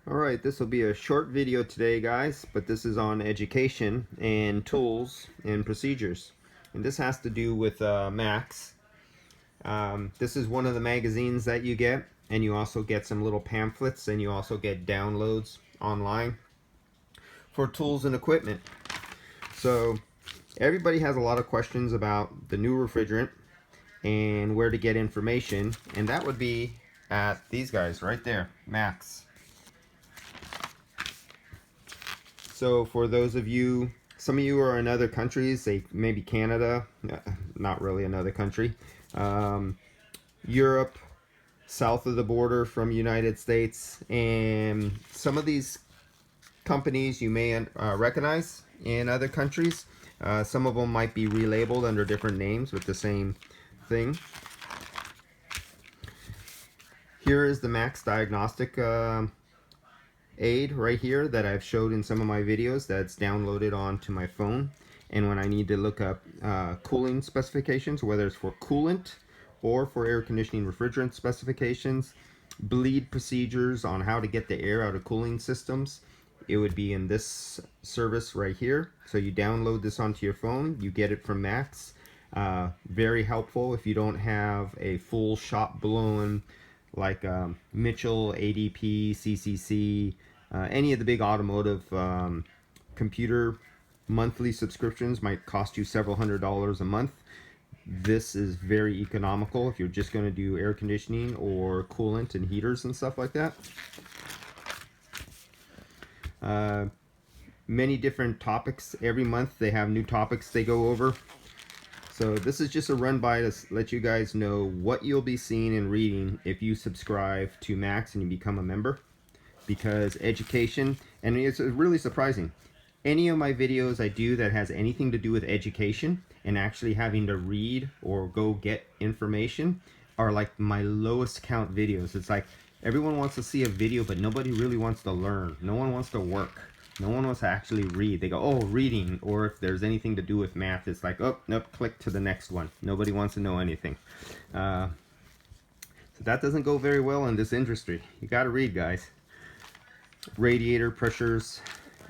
Alright, this will be a short video today, guys, but this is on education and tools and procedures. And this has to do with MACS. This is one of the magazines that you get, and you also get some little pamphlets, and you also get downloads online for tools and equipment. So everybody has a lot of questions about the new refrigerant and where to get information, and that would be at these guys right there, MACS. So for those of you, some of you are in other countries, say maybe Canada, not really another country, Europe, south of the border from United States, and some of these companies you may recognize in other countries. Some of them might be relabeled under different names with the same thing. Here is the MACS diagnostic aid right here that I've showed in some of my videos that's downloaded onto my phone. And when I need to look up cooling specifications, whether it's for coolant or for air conditioning refrigerant specifications, bleed procedures on how to get the air out of cooling systems, it would be in this service right here. So you download this onto your phone, you get it from MACS. Very helpful if you don't have a full shop blown like Mitchell, ADP, CCC, any of the big automotive computer monthly subscriptions might cost you several $100s a month. This is very economical if you're just going to do air conditioning or coolant and heaters and stuff like that. Many different topics. Every month they have new topics they go over. So this is just a run by to let you guys know what you'll be seeing and reading if you subscribe to MACS and you become a member. Because education, and it's really surprising, any of my videos I do that has anything to do with education and actually having to read or go get information are like my lowest count videos. It's like everyone wants to see a video, but nobody really wants to learn. No one wants to work. No one wants to actually read. They go, oh, reading. Or if there's anything to do with math, it's like, oh, nope, click to the next one. Nobody wants to know anything. So that doesn't go very well in this industry. You got to read, guys. Radiator pressures.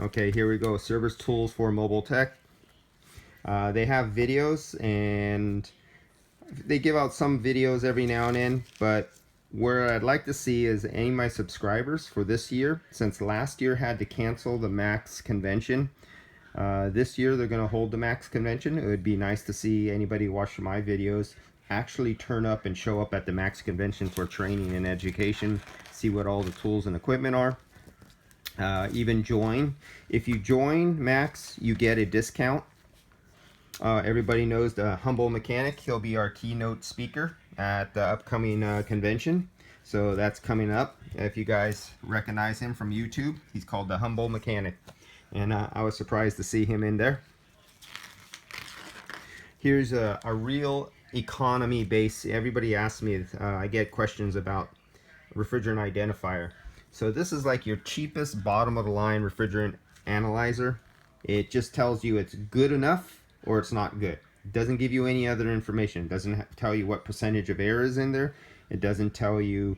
Okay, here we go. Service tools for mobile tech. They have videos, and they give out some videos every now and then, but where I'd like to see is any of my subscribers for this year, since last year had to cancel the MACS convention. This year they're going to hold the MACS convention. It would be nice to see anybody watch my videos actually turn up and show up at the MACS convention for training and education, see what all the tools and equipment are. Even join. If you join MACS, you get a discount. Everybody knows the Humble Mechanic. He'll be our keynote speaker at the upcoming convention. So that's coming up. If you guys recognize him from YouTube, he's called the Humble Mechanic. And I was surprised to see him in there. Here's a real economy base. Everybody asks me, I get questions about refrigerant identifier. So this is like your cheapest bottom of the line refrigerant analyzer. It just tells you it's good enough or it's not good. It doesn't give you any other information. It doesn't tell you what percentage of air is in there. It doesn't tell you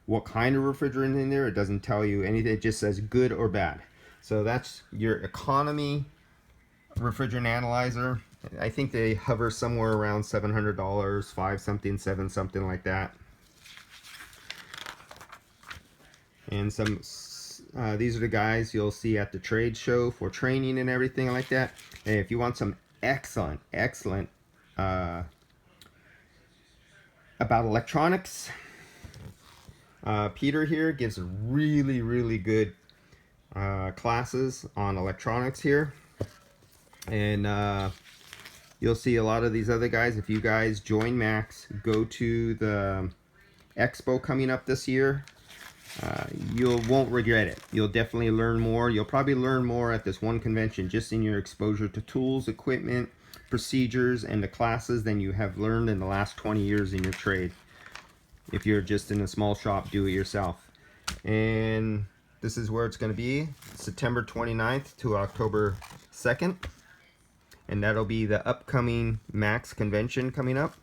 what kind of refrigerant in there. It doesn't tell you anything. It just says good or bad. So that's your economy refrigerant analyzer. I think they hover somewhere around $700, 5 something, 7 something like that. And some these are the guys you'll see at the trade show for training and everything like that. And if you want some excellent about electronics, Peter here gives really good classes on electronics here. And you'll see a lot of these other guys. If you guys join MACS, go to the Expo coming up this year, you won't regret it. You'll definitely learn more. You'll probably learn more at this one convention just in your exposure to tools, equipment, procedures, and the classes than you have learned in the last 20 years in your trade. If you're just in a small shop, do it yourself. And this is where it's going to be, September 29th to October 2nd. And that'll be the upcoming MACS convention coming up.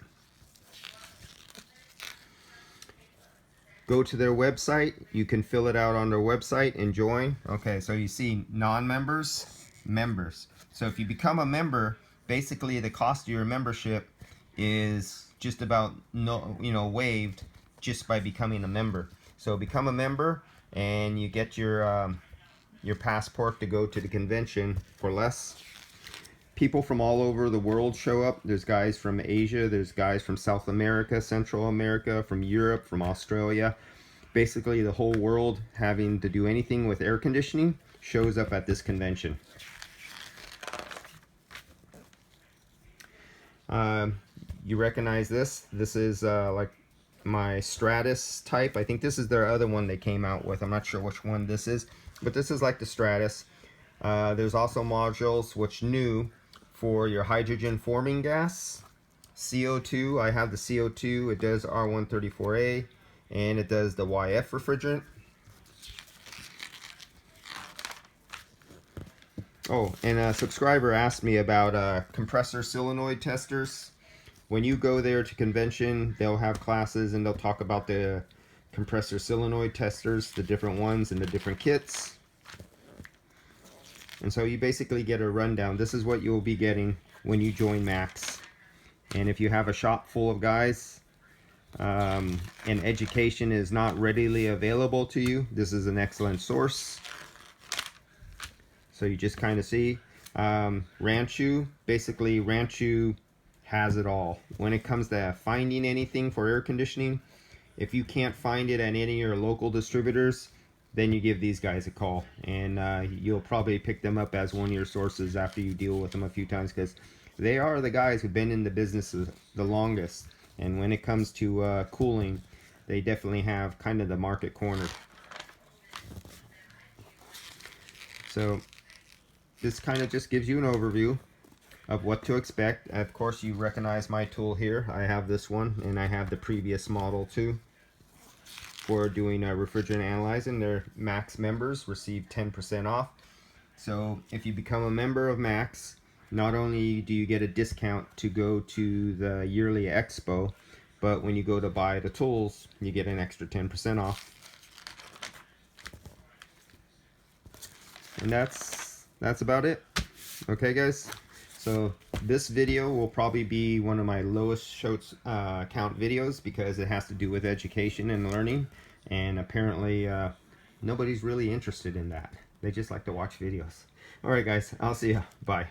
go to their website. You can fill it out on their website and join. Okay, so you see non-members, members. So if you become a member, basically the cost of your membership is just about waived just by becoming a member. So become a member and you get your passport to go to the convention for less. People from all over the world show up. There's guys from Asia, there's guys from South America, Central America, from Europe, from Australia. Basically the whole world having to do anything with air conditioning shows up at this convention. You recognize this? This is like my Stratus type. I think this is their other one they came out with. I'm not sure which one this is, but this is like the Stratus. There's also modules which new for your hydrogen forming gas, CO2. I have the CO2. It does R134A and it does the YF refrigerant. Oh, and a subscriber asked me about compressor solenoid testers. When you go there to convention, they'll have classes and they'll talk about the compressor solenoid testers, the different ones and the different kits. And so you basically get a rundown. This is what you'll be getting when you join MACS. And if you have a shop full of guys and education is not readily available to you, this is an excellent source. So you just kind of see Ranchu. Basically Ranchu has it all. When it comes to finding anything for air conditioning, if you can't find it at any of your local distributors, then you give these guys a call and you'll probably pick them up as one of your sources after you deal with them a few times, because they are the guys who've been in the business the longest, and when it comes to cooling, they definitely have kind of the market cornered. So this kind of just gives you an overview of what to expect. Of course, you recognize my tool here. I have this one and I have the previous model too. For doing refrigerant analyzing, their MACS members receive 10% off. So if you become a member of MACS, not only do you get a discount to go to the yearly Expo, but when you go to buy the tools, you get an extra 10% off. And that's about it. Okay guys, so this video will probably be one of my lowest count videos because it has to do with education and learning, and apparently nobody's really interested in that. They just like to watch videos. Alright guys, I'll see ya. Bye.